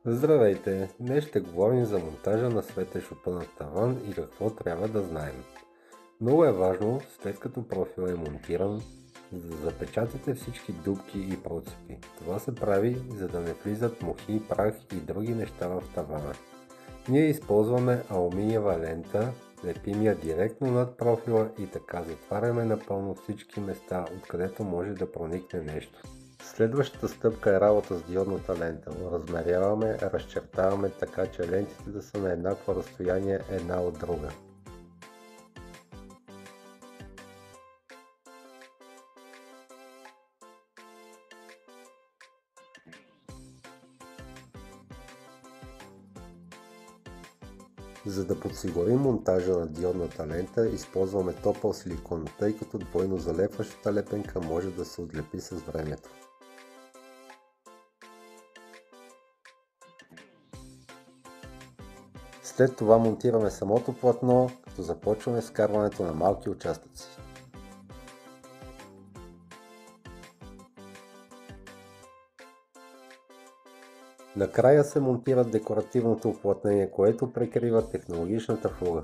Здравейте! Днес ще говорим за монтажа на светещ опънат таван и какво трябва да знаем. Много е важно, след като профил е монтиран, да запечатате всички дупки и процепи. Това се прави, за да не влизат мухи, прах и други неща в тавана. Ние използваме алуминиева лента, лепим я директно над профила и така затваряме напълно всички места, откъдето може да проникне нещо. Следващата стъпка е работа с диодната лента. Размеряваме, разчертаваме така, че лентите да са на еднакво разстояние една от друга. За да подсигурим монтажа на диодната лента, използваме топъл силикон, тъй като двойно залепващата лепенка може да се отлепи с времето. След това монтираме самото платно, като започваме с вкарването на малки участъци. Накрая се монтира декоративното уплътнение, което прикрива технологичната фуга.